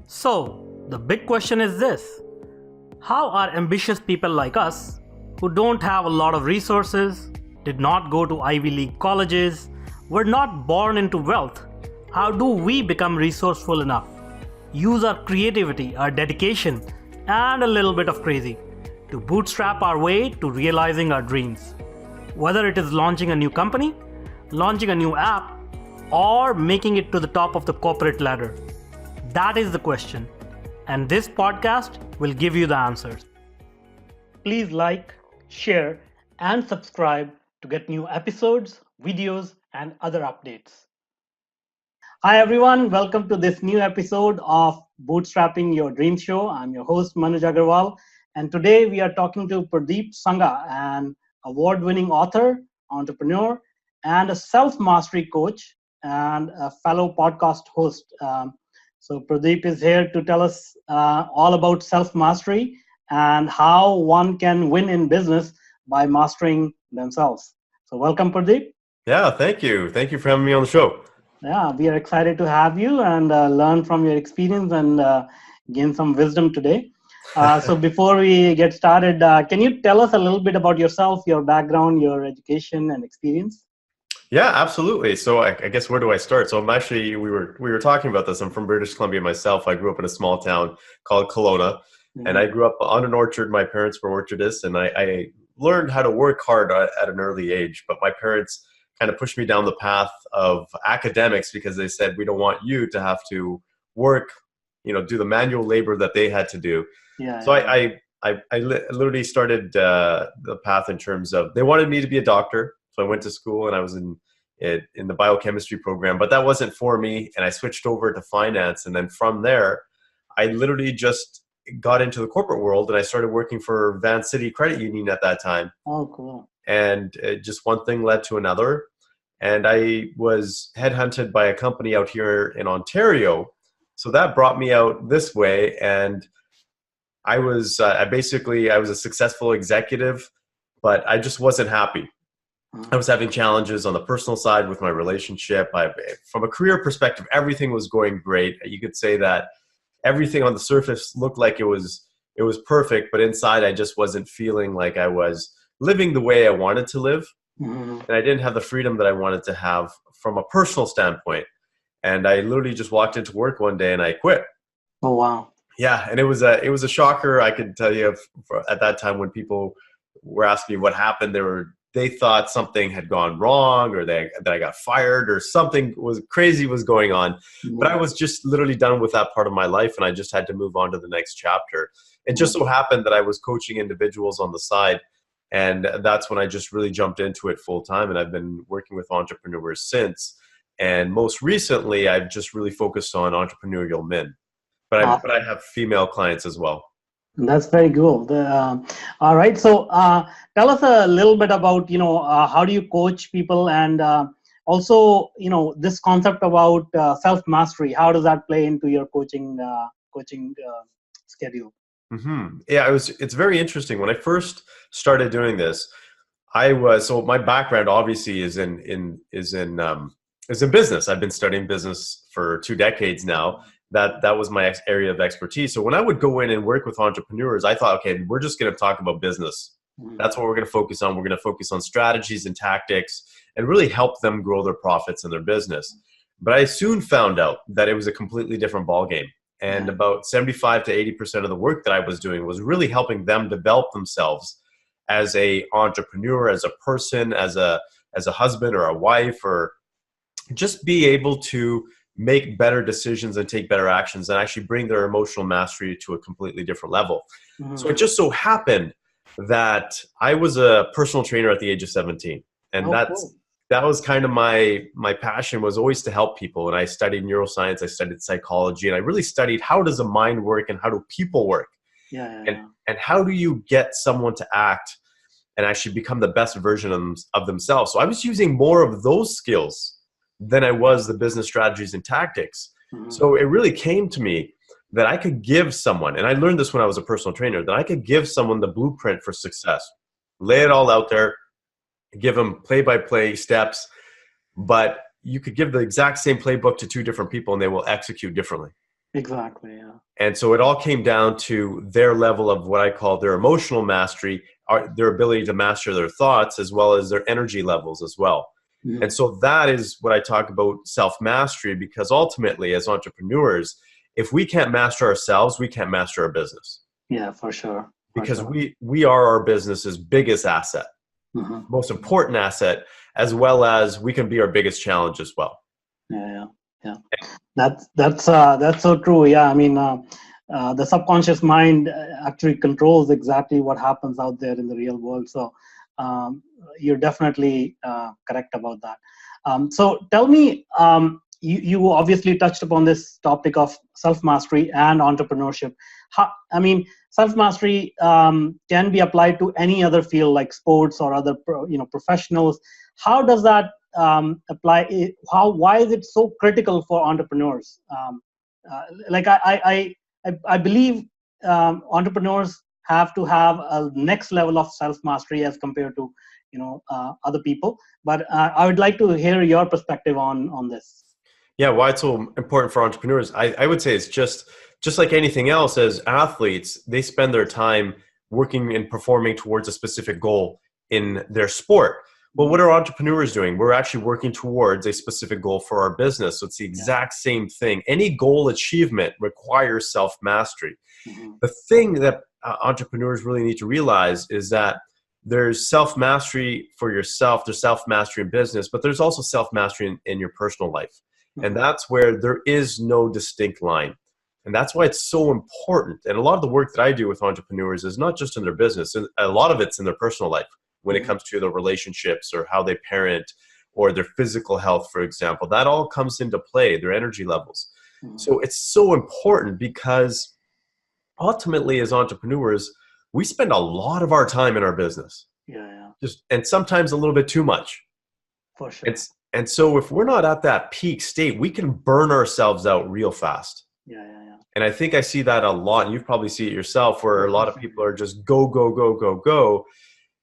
So, the big question is this: how are ambitious people like us, who don't have a lot of resources, did not go to Ivy League colleges, were not born into wealth, how do we become resourceful enough? Use our creativity, our dedication, and a little bit of crazy to bootstrap our way to realizing our dreams. Whether it is launching a new company, launching a new app, or making it to the top of the corporate ladder. That is the question, and this podcast will give you the answers. Please like, share, and subscribe to get new episodes, videos, and other updates. Hi, everyone. Welcome to this new episode of Bootstrapping Your Dreams show. I'm your host, Manuj Aggarwal, and today we are talking to Purdeep Sangha, an award-winning author, entrepreneur, and a self-mastery coach, and a fellow podcast host. So Pradeep is here to tell us all about self-mastery and how one can win in business by mastering themselves. So welcome, Pradeep. Yeah, thank you. Thank you for having me on the show. Yeah, we are excited to have you and learn from your experience and gain some wisdom today. So before we get started, can you tell us a little bit about yourself, your background, your education and experience? Yeah, absolutely. So I guess where do I start? So I'm actually we were talking about this. I'm from British Columbia myself. I grew up in a small town called Kelowna, and I grew up on an orchard. My parents were orchardists, and I learned how to work hard at an early age. But my parents kind of pushed me down the path of academics because they said, we don't want you to have to work, do the manual labor that they had to do. So I literally started the path in terms of, they wanted me to be a doctor. So I went to school and I was in the biochemistry program, but that wasn't for me. And I switched over to finance. And then from there, I literally just got into the corporate world and I started working for Van City Credit Union at that time. Oh, cool. And just one thing led to another. And I was headhunted by a company out here in Ontario. So that brought me out this way. And I was I was a successful executive, but I just wasn't happy. I was having challenges on the personal side with my relationship. From a career perspective, everything was going great. You could say that everything on the surface looked like it was perfect, but inside I just wasn't feeling like I was living the way I wanted to live. And I didn't have the freedom that I wanted to have from a personal standpoint. And I literally just walked into work one day and I quit. Oh, wow. Yeah, and it was a shocker. I could tell you at that time when people were asking me what happened, they thought something had gone wrong or that I got fired or something crazy was going on. But I was just literally done with that part of my life and I just had to move on to the next chapter. It just so happened that I was coaching individuals on the side, and that's when I just really jumped into it full time, and I've been working with entrepreneurs since. And most recently, I've just really focused on entrepreneurial men. But I have female clients as well. That's very cool. All right. So tell us a little bit about, how do you coach people, and also, this concept about self-mastery, how does that play into your coaching schedule? Yeah, it's very interesting. When I first started doing this, so my background obviously is in business. I've been studying business for 2 decades now. That was my area of expertise. So when I would go in and work with entrepreneurs, I thought, okay, we're just going to talk about business. That's what we're going to focus on. We're going to focus on strategies and tactics and really help them grow their profits in their business. But I soon found out that it was a completely different ballgame. And about 75 to 80% of the work that I was doing was really helping them develop themselves as a entrepreneur, as a person, as a husband or a wife, or just be able to make better decisions and take better actions and actually bring their emotional mastery to a completely different level. So it just so happened that I was a personal trainer at the age of 17. And that was kind of my passion, was always to help people. And I studied neuroscience, I studied psychology, and I really studied how does the mind work and how do people work? And how do you get someone to act and actually become the best version of themselves? So I was using more of those skills than I was the business strategies and tactics. So it really came to me that I could give someone, and I learned this when I was a personal trainer, that I could give someone the blueprint for success, lay it all out there, give them play-by-play steps, but you could give the exact same playbook to 2 different people and they will execute differently. Exactly. Yeah. And so it all came down to their level of what I call their emotional mastery, their ability to master their thoughts as well as their energy levels as well. And Mhm. so that is what I talk about self-mastery, because ultimately as entrepreneurs, if we can't master ourselves, we can't master our business, Yeah, for sure. For because sure. we are our business's biggest asset, Mhm. most important asset, as well as we can be our biggest challenge as well. Yeah, yeah, yeah. That's so true. Yeah, I mean, the subconscious mind actually controls exactly what happens out there in the real world. So um, you're definitely correct about that. So tell me, you obviously touched upon this topic of self mastery and entrepreneurship. I mean, self mastery can be applied to any other field like sports or other professionals. How does that apply? Why is it so critical for entrepreneurs? Like I believe entrepreneurs have to have a next level of self mastery as compared to other people. But I would like to hear your perspective on this. Yeah, why it's so important for entrepreneurs, I would say it's just like anything else. As athletes, they spend their time working and performing towards a specific goal in their sport. Well, what Mhm. are entrepreneurs doing? We're actually working towards a specific goal for our business. So it's the Yeah. exact same thing. Any goal achievement requires self-mastery. Mhm. The thing that entrepreneurs really need to realize is that there's self-mastery for yourself, there's self-mastery in business, but there's also self-mastery in your personal life. And Mhm. that's where there is no distinct line. And that's why it's so important. And a lot of the work that I do with entrepreneurs is not just in their business, and a lot of it's in their personal life when it Mhm. comes to their relationships or how they parent or their physical health, for example. That all comes into play, their energy levels. Mhm. So it's so important because ultimately, as entrepreneurs, we spend a lot of our time in our business, Yeah, yeah, just and sometimes a little bit too much. for sure. And so if we're not at that peak state, we can burn ourselves out real fast. Yeah, yeah, yeah. And I think I see that a lot. And you've probably see it yourself, where Oh, a lot of people definitely. are just go, go, go, go, go.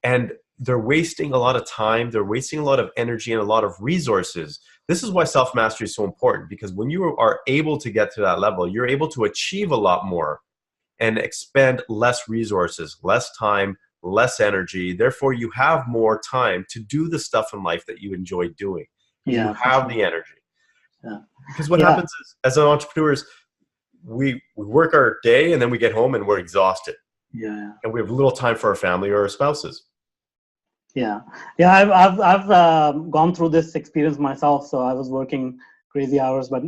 And they're wasting a lot of time. They're wasting a lot of energy and a lot of resources. This is why self-mastery is so important, because when you are able to get to that level, you're able to achieve a lot more and expend less resources, less time, less energy. Therefore, you have more time to do the stuff in life that you enjoy doing. You Yeah, for have sure. the energy. Yeah, Because what yeah, happens is, as an entrepreneur, is we work our day and then we get home and we're exhausted. yeah, yeah. And we have little time for our family or our spouses. Yeah, yeah. I've gone through this experience myself. So I was working crazy hours, but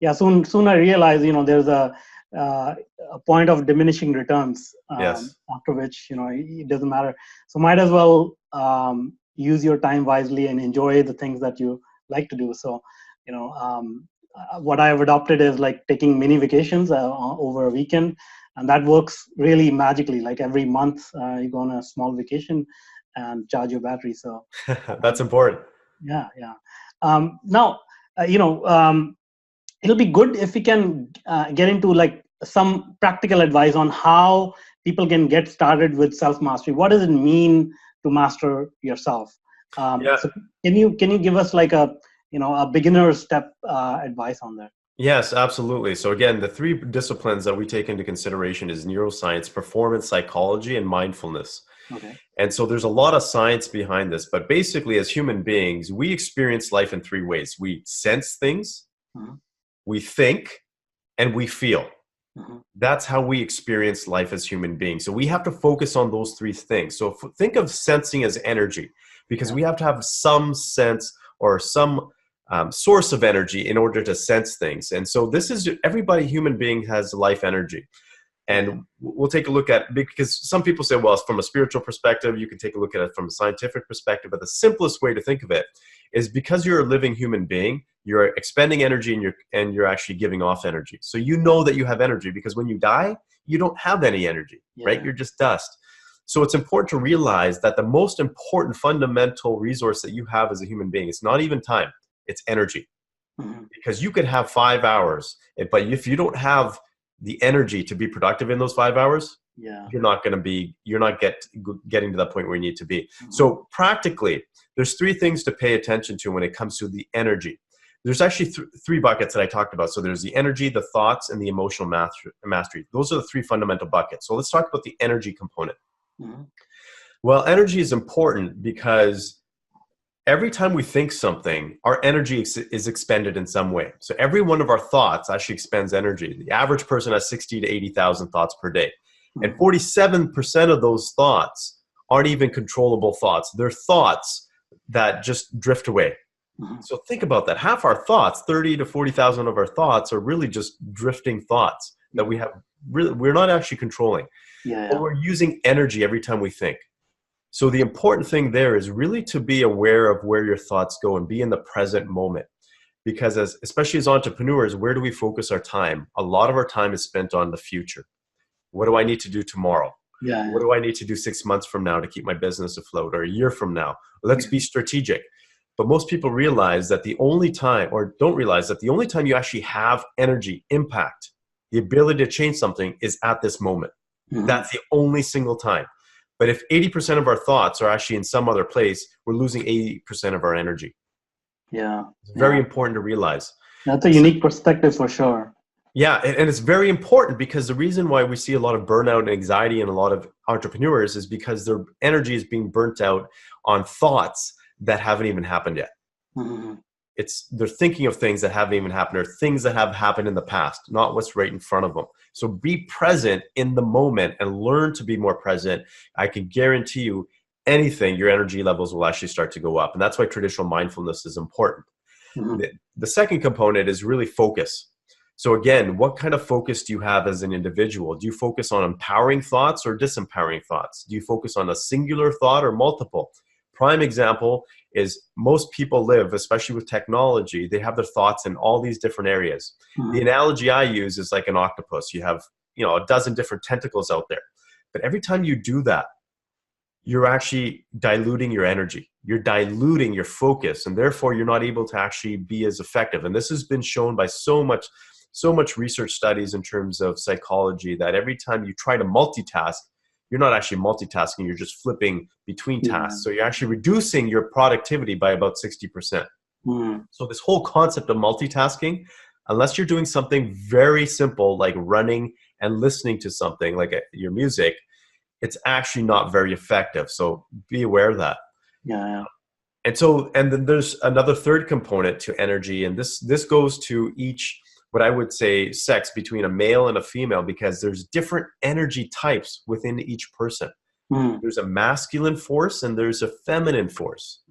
yeah, soon I realized there's uh, a point of diminishing returns, Yes. after which it doesn't matter. So might as well use your time wisely and enjoy the things that you like to do. So what I've adopted is like taking mini vacations over a weekend, and that works really magically. Like every month, you go on a small vacation and charge your battery. So That's um, important. yeah, yeah. Now, it'll be good if we can get into like some practical advice on how people can get started with self mastery. What does it mean to master yourself? Yeah. So can you give us like a beginner step advice on that? Yes, absolutely. So again, the three disciplines that we take into consideration is neuroscience, performance psychology, and mindfulness. Okay. And so there's a lot of science behind this, but basically as human beings, we experience life in three ways. We sense things, Mhm, we think, and we feel. mhm. That's how we experience life as human beings. So we have to focus on those three things. So think of sensing as energy, because Yeah. we have to have some sense or some source of energy in order to sense things. And so this is everybody, human being has life energy. Yeah. Yeah. And we'll take a look at, because some people say, well, it's from a spiritual perspective, you can take a look at it from a scientific perspective. But the simplest way to think of it is, because you're a living human being, you're expending energy and you're actually giving off energy. So you know that you have energy, because when you die, you don't have any energy, right? Yeah. You're just dust. So it's important to realize that the most important fundamental resource that you have as a human being is not even time, it's energy. Mhm. Because you could have 5 hours, but if you don't have the energy to be productive in those 5 hours, Yeah. you're not getting to that point where you need to be. Mhm. So practically, there's three things to pay attention to when it comes to the energy. there's actually three buckets that I talked about. So there's the energy, the thoughts, and the emotional mastery. Those are the three fundamental buckets. So let's talk about the energy component. Mm-hmm. Well, energy is important because every time we think something, our energy is expended in some way. So every one of our thoughts actually expends energy. The average person has 60 to 80,000 thoughts per day. And 47% of those thoughts aren't even controllable thoughts. They're thoughts that just drift away. Mm-hmm. So think about that. Half our thoughts, 30 to 40,000 of our thoughts, are really just drifting thoughts that we're not actually controlling. But we're using energy every time we think. So the important thing there is really to be aware of where your thoughts go and be in the present moment. Because especially as entrepreneurs, where do we focus our time? A lot of our time is spent on the future. What do I need to do tomorrow? What do I need to do 6 months from now to keep my business afloat, or a year from now? Let's be strategic. But most people realize that the only time, or don't realize that the only time you actually have energy, impact, the ability to change something is at this moment. Mm-hmm. That's the only single time. But if 80% of our thoughts are actually in some other place, we're losing 80% of our energy. Yeah. It's very important to realize. That's a unique perspective for sure. Yeah, and it's very important because the reason why we see a lot of burnout and anxiety in a lot of entrepreneurs is because their energy is being burnt out on thoughts that haven't even happened yet. Mm-hmm. They're thinking of things that haven't even happened, or things that have happened in the past, not what's right in front of them. So be present in the moment and learn to be more present. I can guarantee you anything, your energy levels will actually start to go up. And that's why traditional mindfulness is important. Mm-hmm. The second component is really focus. So again, what kind of focus do you have as an individual? Do you focus on empowering thoughts or disempowering thoughts? Do you focus on a singular thought or multiple? Prime example is most people live, especially with technology, they have their thoughts in all these different areas. Mm-hmm. The analogy I use is like an octopus. You have, a dozen different tentacles out there. But every time you do that, you're actually diluting your energy. You're diluting your focus, and therefore you're not able to actually be as effective. And this has been shown by so much research studies in terms of psychology that every time you try to multitask, you're not actually multitasking, you're just flipping between tasks. So you're actually reducing your productivity by about 60%. So this whole concept of multitasking, unless you're doing something very simple like running and listening to something like your music, it's actually not very effective. So be aware of that. And then there's another third component to energy, and this goes to each, what I would say, sex, between a male and a female, because there's different energy types within each person. There's a masculine force and there's a feminine force.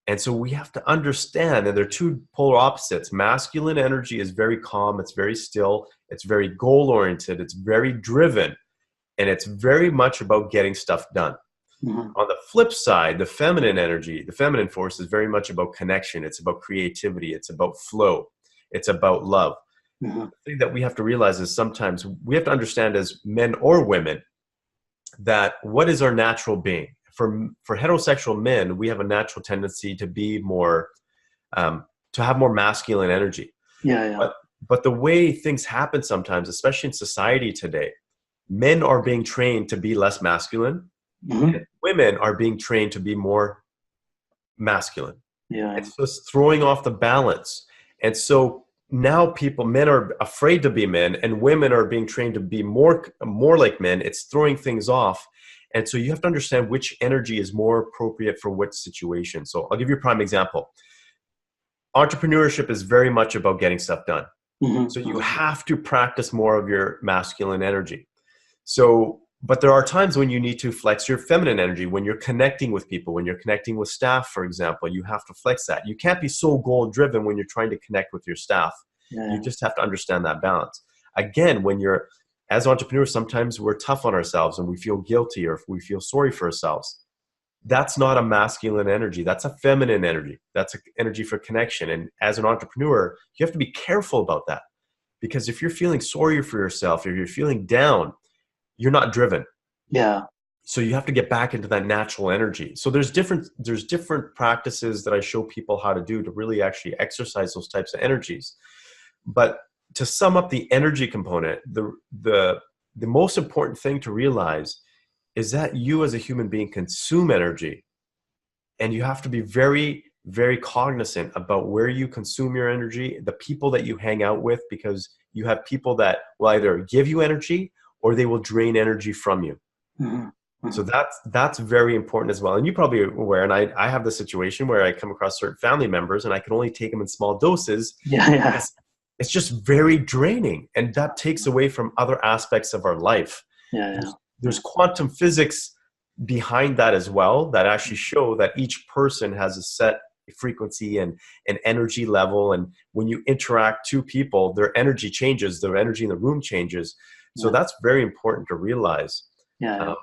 And so we have to understand that they're two polar opposites. Masculine energy is very calm, it's very still, it's very goal-oriented, it's very driven, and it's very much about getting stuff done. On the flip side, the feminine energy, the feminine force, is very much about connection. It's about creativity. It's about flow. It's about love. The thing that we have to realize is sometimes we have to understand, as men or women, that what is our natural being? For heterosexual men, we have a natural tendency to be more, to have more masculine energy. But the way things happen sometimes, especially in society today, men are being trained to be less masculine. And women are being trained to be more masculine. It's just throwing off the balance. And so now men are afraid to be men, and women are being trained to be more like men. It's throwing things off. And so you have to understand which energy is more appropriate for what situation. So I'll give you a prime example. Entrepreneurship is very much about getting stuff done. So you have to practice more of your masculine energy. But there are times when you need to flex your feminine energy. When you're connecting with people, when you're connecting with staff, for example, you have to flex that. You can't be so goal-driven when you're trying to connect with your staff. You just have to understand that balance. Again, as entrepreneurs, sometimes we're tough on ourselves and we feel guilty, or we feel sorry for ourselves. That's not a masculine energy. That's a feminine energy. That's an energy for connection. And as an entrepreneur, you have to be careful about that. Because if you're feeling sorry for yourself, if you're feeling down, you're not driven. So you have to get back into that natural energy. So there's different practices that I show people how to do to really actually exercise those types of energies. But to sum up the energy component, the most important thing to realize is that you as a human being consume energy, and you have to be very, very cognizant about where you consume your energy, the people that you hang out with, because you have people that will either give you energy or they will drain energy from you. Mm-hmm. So that's very important as well. And you probably are aware, and I have the situation where I come across certain family members and I can only take them in small doses. Yeah. It's just very draining, and that takes away from other aspects of our life. Yeah. There's quantum physics behind that as well that actually show that each person has a set frequency and an energy level. And when you interact two people, their energy changes, their energy in the room changes. So that's very important to realize. Yeah.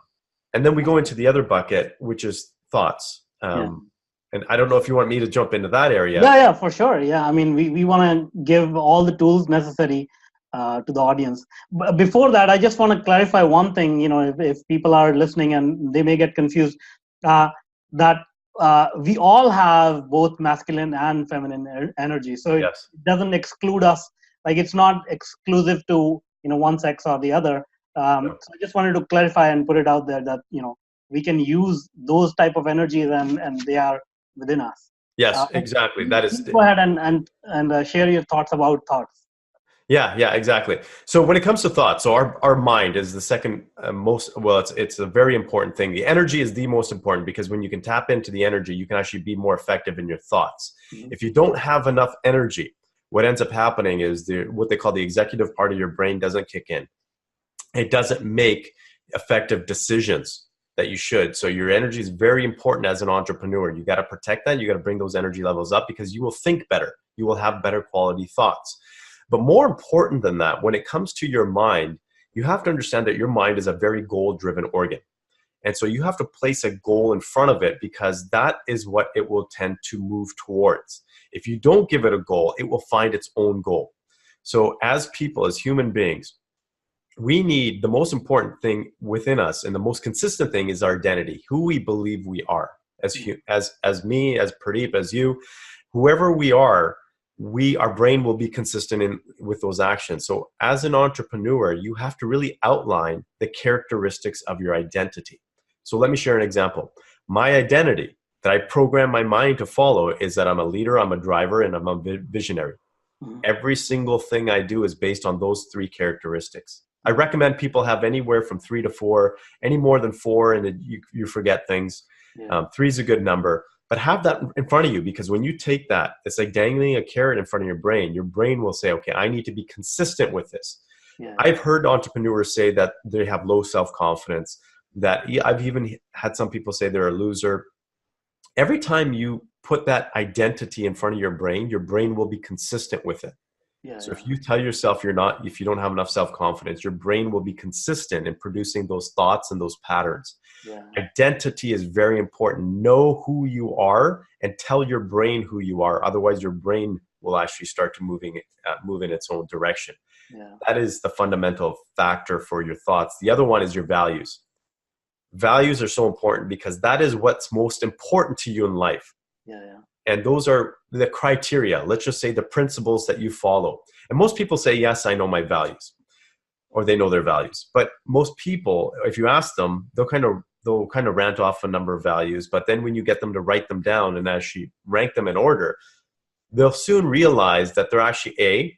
And then we go into the other bucket, which is thoughts. And I don't know if you want me to jump into that area. Yeah, for sure. Yeah, I mean, we want to give all the tools necessary to the audience. But before that, I just want to clarify one thing. You know, if people are listening and they may get confused, that we all have both masculine and feminine energy. So it doesn't exclude us. Like, it's not exclusive to, you know, one sex or the other. So I just wanted to clarify and put it out there that, you know, we can use those type of energies and they are within us. Yes, exactly. That is. Go ahead and share your thoughts about thoughts. Yeah, exactly. So when it comes to thoughts, so our mind is the second most, well, it's a very important thing. The energy is the most important, because when you can tap into the energy, you can actually be more effective in your thoughts. If you don't have enough energy, what ends up happening is what they call the executive part of your brain doesn't kick in. It doesn't make effective decisions that you should. So your energy is very important as an entrepreneur. You got to protect that. You got to bring those energy levels up, because you will think better. You will have better quality thoughts. But more important than that, when it comes to your mind, you have to understand that your mind is a very goal-driven organ. And so you have to place a goal in front of it, because that is what it will tend to move towards. If you don't give it a goal, it will find its own goal. So as people, as human beings, we need, the most important thing within us and the most consistent thing is our identity, who we believe we are. As me, as Pradeep, as you, whoever we are, our brain will be consistent with those actions. So as an entrepreneur, you have to really outline the characteristics of your identity. So let me share an example. My identity that I program my mind to follow is that I'm a leader, I'm a driver, and I'm a visionary. Every single thing I do is based on those three characteristics. I recommend people have anywhere from 3 to 4. Any more than 4, and you forget things. 3 is a good number. But have that in front of you, because when you take that, it's like dangling a carrot in front of your brain. Your brain will say, okay, I need to be consistent with this. I've heard entrepreneurs say that they have low self-confidence, that I've even had some people say they're a loser. Every time you put that identity in front of your brain will be consistent with it. So if you tell yourself if you don't have enough self-confidence, your brain will be consistent in producing those thoughts and those patterns. Identity is very important. Know who you are and tell your brain who you are. Otherwise, your brain will actually start to move in its own direction. That is the fundamental factor for your thoughts. The other one is your values. Values are so important, because that is what's most important to you in life. And those are the criteria, let's just say the principles that you follow. And most people say, yes, I know my values, or they know their values. But most people, if you ask them, they'll kind of rant off a number of values. But then when you get them to write them down and actually rank them in order, they'll soon realize that they're actually A,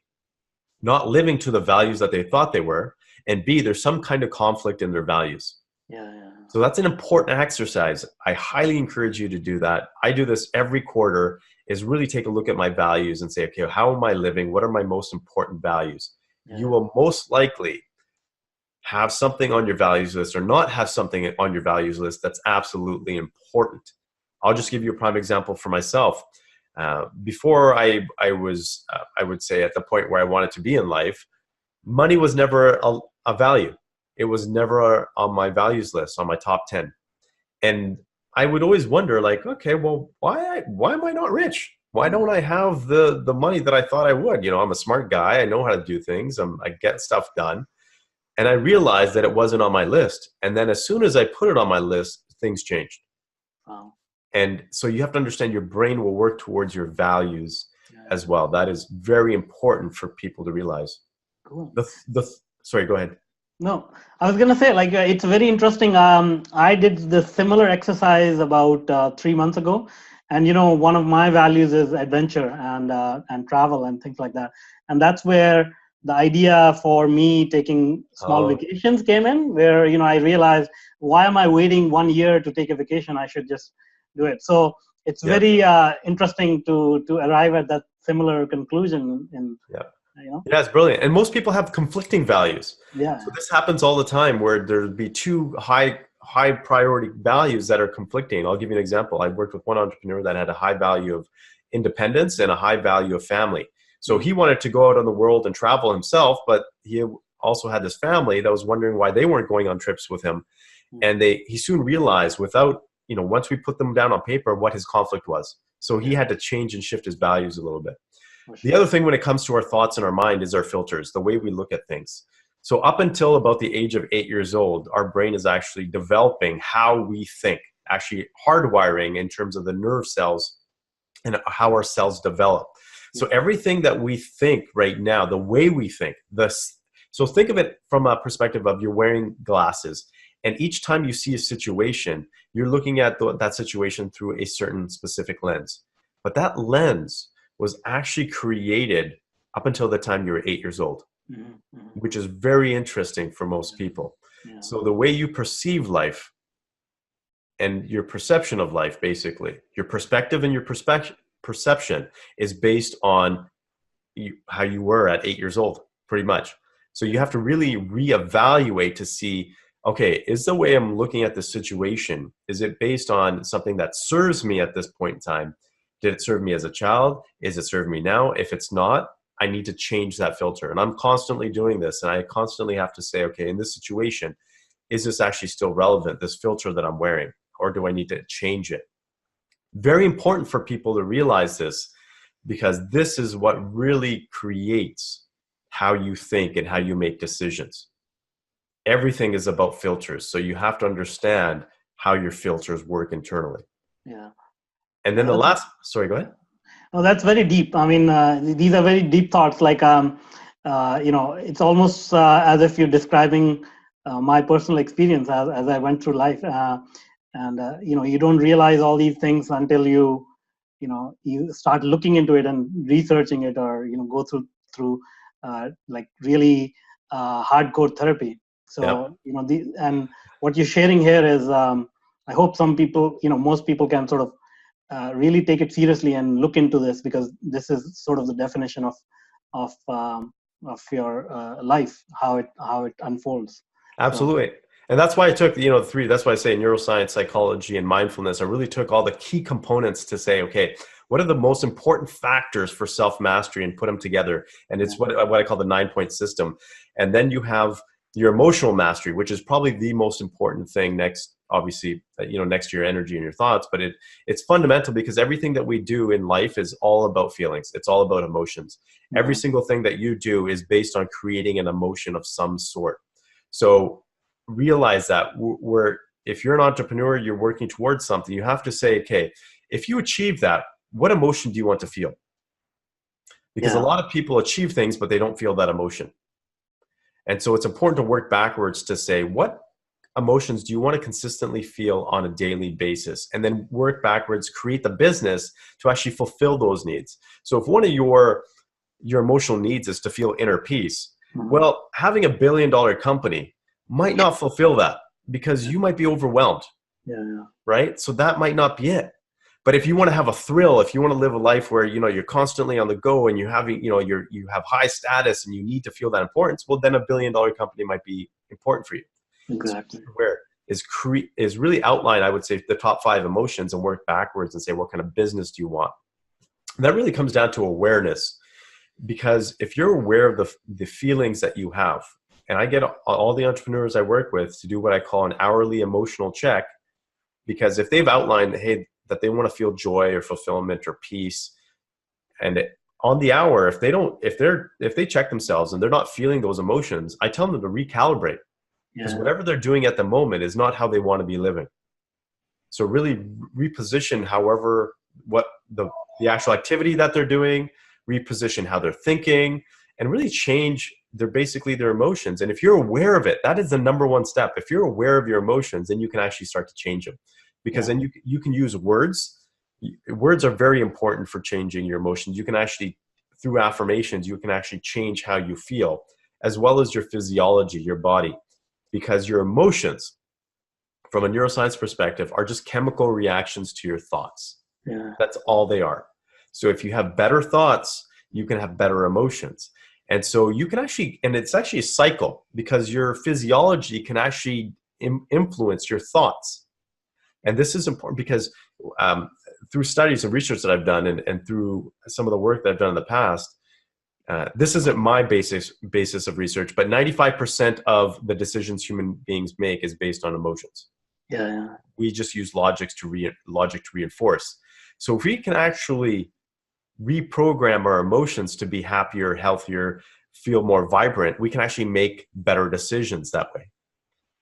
not living to the values that they thought they were, and B, there's some kind of conflict in their values. So that's an important exercise. I highly encourage you to do that. I do this every quarter, is really take a look at my values and say, okay, how am I living? What are my most important values? You will most likely have something on your values list or not have something on your values list that's absolutely important. I'll just give you a prime example for myself. Before I was, I would say at the point where I wanted to be in life, money was never a value. It was never on my values list, on my top 10. And I would always wonder, like, okay, well, why am I not rich? Why don't I have the money that I thought I would? You know, I'm a smart guy. I know how to do things. I get stuff done. And I realized that it wasn't on my list. And then as soon as I put it on my list, things changed. And so you have to understand your brain will work towards your values as well. That is very important for people to realize. Cool. Sorry, go ahead. No, I was going to say, like, it's very interesting. I did the similar exercise about 3 months ago. And one of my values is adventure and travel and things like that. And that's where the idea for me taking small vacations came in, where I realized, why am I waiting 1 year to take a vacation? I should just do it. So it's very interesting to arrive at that similar conclusion. Yeah, it's brilliant. And most people have conflicting values. Yeah. So this happens all the time, where there'd be two high priority values that are conflicting. I'll give you an example. I worked with one entrepreneur that had a high value of independence and a high value of family. So he wanted to go out on the world and travel himself, but he also had this family that was wondering why they weren't going on trips with him. And he soon realized, without, once we put them down on paper, what his conflict was. So he had to change and shift his values a little bit. The other thing when it comes to our thoughts in our mind is our filters, the way we look at things. So up until about the age of 8 years old, our brain is actually developing how we think, actually hardwiring in terms of the nerve cells and how our cells develop. So everything that we think right now, the way we think, so think of it from a perspective of, you're wearing glasses, and each time you see a situation, you're looking at that situation through a certain specific lens. But that lens was actually created up until the time you were 8 years old, which is very interesting for most people. So the way you perceive life and your perception of life, basically, your perspective and your perception is based on how you were at 8 years old, pretty much. So you have to really reevaluate to see, okay, is the way I'm looking at this situation, is it based on something that serves me at this point in time? Did it serve me as a child? Is it serving me now? If it's not, I need to change that filter. And I'm constantly doing this. And I constantly have to say, okay, in this situation, is this actually still relevant, this filter that I'm wearing? Or do I need to change it? Very important for people to realize this, because this is what really creates how you think and how you make decisions. Everything is about filters. So you have to understand how your filters work internally. Yeah. And then sorry, go ahead. Oh, that's very deep. I mean, these are very deep thoughts. Like, it's almost as if you're describing my personal experience as I went through life. You don't realize all these things until you start looking into it and researching it, or go through like really hardcore therapy. So and what you're sharing here is, I hope some people, most people can sort of really take it seriously and look into this, because this is sort of the definition of your life, how it unfolds. Absolutely. And that's why I took, three, that's why I say neuroscience, psychology, and mindfulness. I really took all the key components to say, okay, what are the most important factors for self-mastery, and put them together. And it's what I call the 9-point system. And then you have your emotional mastery, which is probably the most important thing next, obviously, next to your energy and your thoughts. But it's fundamental, because everything that we do in life is all about feelings. It's all about emotions. Every single thing that you do is based on creating an emotion of some sort. So realize that if you're an entrepreneur, you're working towards something, you have to say, okay, if you achieve that, what emotion do you want to feel? Because a lot of people achieve things, but they don't feel that emotion. And so it's important to work backwards to say, what emotions do you want to consistently feel on a daily basis? And then work backwards, create the business to actually fulfill those needs. So if one of your emotional needs is to feel inner peace, well, having $1 billion company might not fulfill that, because you might be overwhelmed, right? So that might not be it. But if you want to have a thrill, if you want to live a life where, you're constantly on the go, and you're having, you have high status and you need to feel that importance, well, then $1 billion company might be important for you. Exactly. So where is really outline, I would say, the top 5 emotions, and work backwards and say, what kind of business do you want? And that really comes down to awareness, because if you're aware of the feelings that you have, and I get all the entrepreneurs I work with to do what I call an hourly emotional check, because if they've outlined, hey, that they want to feel joy or fulfillment or peace, and on the hour, if they check themselves and they're not feeling those emotions, I tell them to recalibrate, because whatever they're doing at the moment is not how they want to be living. So really reposition, what the actual activity that they're doing, reposition how they're thinking, and really change their emotions. And if you're aware of it, that is the number one step. If you're aware of your emotions, then you can actually start to change them, because then you can use words Words are very important for changing your emotions. You can actually, through affirmations, you can actually change how you feel, as well as your physiology, your body, because your emotions, from a neuroscience perspective, are just chemical reactions to your thoughts. Yeah. That's all they are. So if you have better thoughts, you can have better emotions. And so you can actually, and it's actually a cycle, because your physiology can actually influence your thoughts. And this is important because through studies and research that I've done, and through some of the work that I've done in the past, this isn't my basis of research, but 95% of the decisions human beings make is based on emotions. Yeah. We just use logic to reinforce. So if we can actually reprogram our emotions to be happier, healthier, feel more vibrant, we can actually make better decisions that way.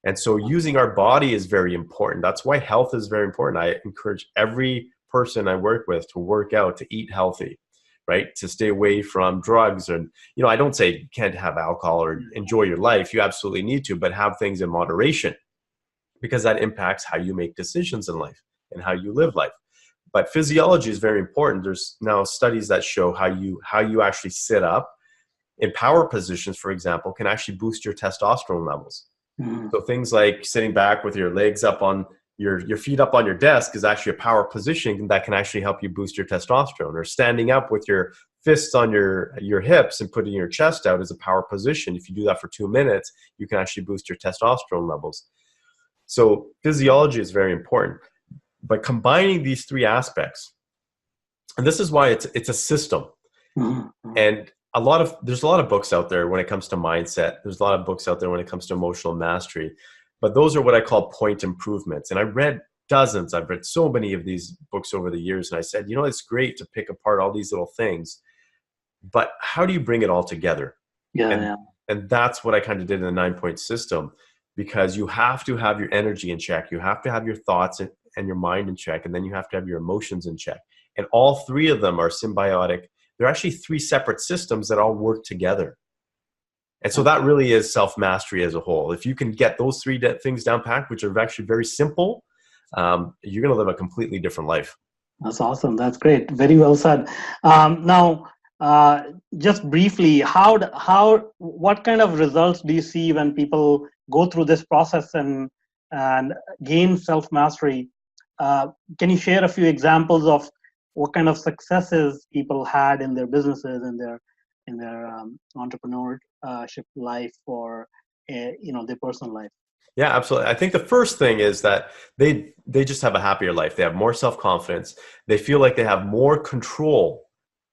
And so using our body is very important. That's why health is very important. I encourage every person I work with to work out, to eat healthy, right? To stay away from drugs. And, I don't say you can't have alcohol or enjoy your life. You absolutely need to, but have things in moderation, because that impacts how you make decisions in life and how you live life. But physiology is very important. There's now studies that show how you actually sit up in power positions, for example, can actually boost your testosterone levels. Mm-hmm. So things like sitting back with your legs up on your feet up on your desk is actually a power position that can actually help you boost your testosterone. Or standing up with your fists on your hips and putting your chest out is a power position. If you do that for 2 minutes, you can actually boost your testosterone levels. So physiology is very important. But combining these three aspects, and this is why it's a system. Mm-hmm. And there's a lot of books out there when it comes to mindset. There's a lot of books out there when it comes to emotional mastery. But those are what I call point improvements. And I read dozens. I've read so many of these books over the years. And I said, it's great to pick apart all these little things, but how do you bring it all together? And that's what I kind of did in the 9-point system, because you have to have your energy in check. You have to have your thoughts and your mind in check. And then you have to have your emotions in check. And all three of them are symbiotic. They're actually three separate systems that all work together. And so that really is self-mastery as a whole. If you can get those three things down packed, which are actually very simple, you're going to live a completely different life. That's awesome. That's great. Very well said. Now, just briefly, what kind of results do you see when people go through this process and gain self-mastery? Can you share a few examples of what kind of successes people had in their businesses, in their entrepreneurship life, or their personal life? Yeah, absolutely. I think the first thing is that they just have a happier life. They have more self-confidence. They feel like they have more control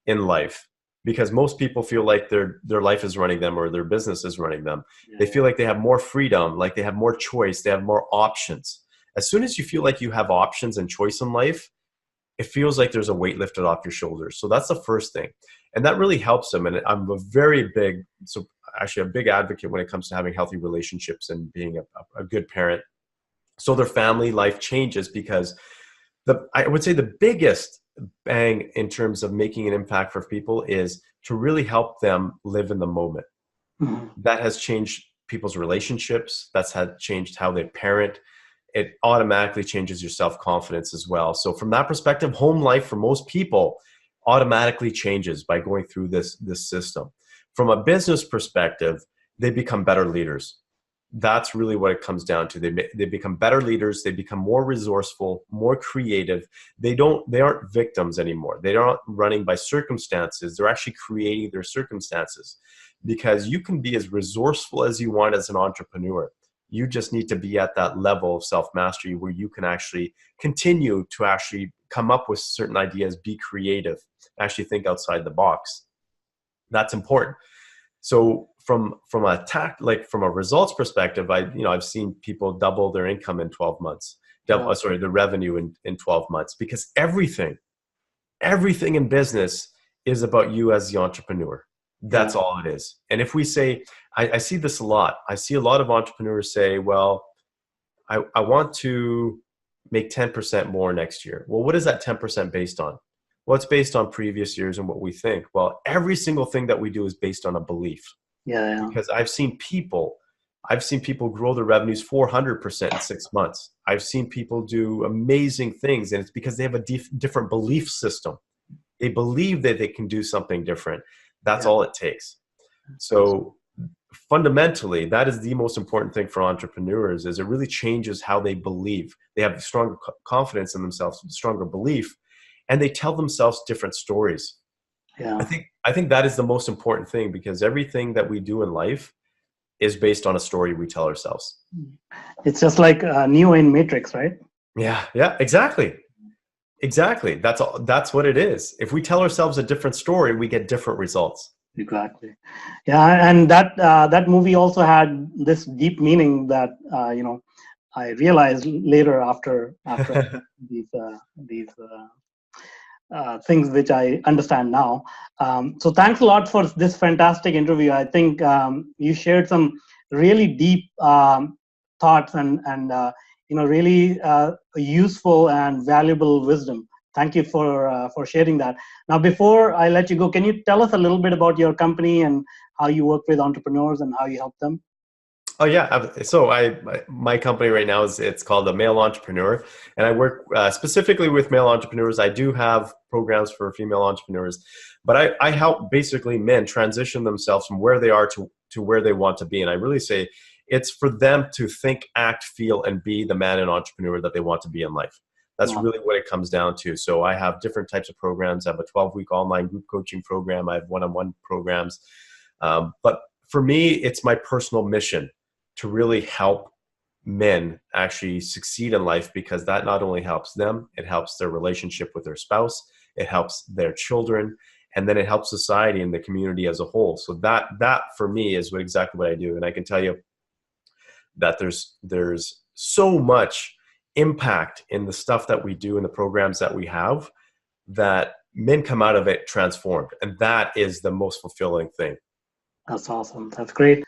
in life, because most people feel like their life is running them or their business is running them. Yeah. They feel like they have more freedom, like they have more choice, they have more options. As soon as you feel like you have options and choice in life, it feels like there's a weight lifted off your shoulders. So that's the first thing. And that really helps them. And I'm a big advocate when it comes to having healthy relationships and being a good parent. So their family life changes, because I would say the biggest bang in terms of making an impact for people is to really help them live in the moment. Mm-hmm. That has changed people's relationships. That's changed how they parent. It automatically changes your self-confidence as well. So from that perspective, home life for most people automatically changes by going through this system. From a business perspective, they become better leaders. That's really what it comes down to. They become better leaders. They become more resourceful, more creative. They aren't victims anymore. They aren't running by circumstances. They're actually creating their circumstances, because you can be as resourceful as you want as an entrepreneur. You just need to be at that level of self-mastery where you can actually continue to actually come up with certain ideas, be creative, actually think outside the box. That's important. So from a results perspective, I've seen people double their income in 12 months, the revenue in 12 months, because everything in business is about you as the entrepreneur. That's all it is. And if we say, I see this a lot. I see a lot of entrepreneurs say, well, I want to make 10% more next year. Well, what is that 10% based on? Well, it's based on previous years and what we think. Well, every single thing that we do is based on a belief. Yeah. Because I've seen people I've seen people grow their revenues 400% in 6 months. I've seen people do amazing things, and it's because they have a different belief system. They believe that they can do something different. That's all it takes. So fundamentally, that is the most important thing for entrepreneurs, is it really changes how they believe. They have stronger confidence in themselves, stronger belief, and they tell themselves different stories. Yeah. I think that is the most important thing, because everything that we do in life is based on a story we tell ourselves. It's just like Neo in Matrix, right? Yeah, exactly. That's what it is. If we tell ourselves a different story, we get different results. Exactly. Yeah, and that movie also had this deep meaning that I realized later after these things which I understand now. So thanks a lot for this fantastic interview. I think you shared some really deep thoughts and really useful and valuable wisdom. Thank you for sharing that. Now, before I let you go, can you tell us a little bit about your company and how you work with entrepreneurs and how you help them? Oh yeah. So my company right now it's called the Male Entrepreneur, and I work specifically with male entrepreneurs. I do have programs for female entrepreneurs, but I help basically men transition themselves from where they are to where they want to be. And I really say it's for them to think, act, feel, and be the man and entrepreneur that they want to be in life. That's really what it comes down to. So I have different types of programs. I have a 12-week online group coaching program. I have one-on-one programs. But for me, it's my personal mission to really help men actually succeed in life, because that not only helps them, it helps their relationship with their spouse, it helps their children, and then it helps society and the community as a whole. So that for me is exactly what I do. And I can tell you that there's so much impact in the stuff that we do and the programs that we have, that men come out of it transformed. And that is the most fulfilling thing. That's awesome. That's great.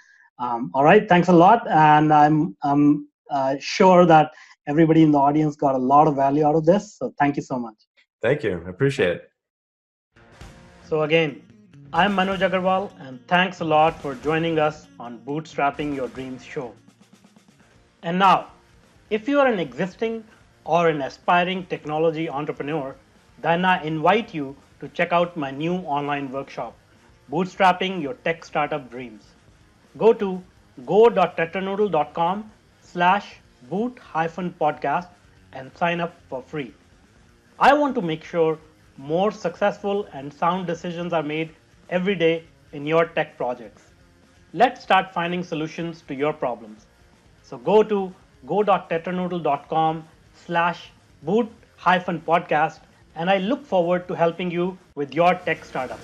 All right. Thanks a lot. And I'm sure that everybody in the audience got a lot of value out of this. So thank you so much. Thank you. I appreciate it. So again, I'm Manuj Aggarwal, and thanks a lot for joining us on Bootstrapping Your Dreams show. And now, if you are an existing or an aspiring technology entrepreneur, then I invite you to check out my new online workshop, Bootstrapping Your Tech Startup Dreams. Go to go.tetranoodle.com/boot-podcast and sign up for free. I want to make sure more successful and sound decisions are made every day in your tech projects. Let's start finding solutions to your problems. So go to go.tetranoodle.com/boot-podcast, and I look forward to helping you with your tech startup.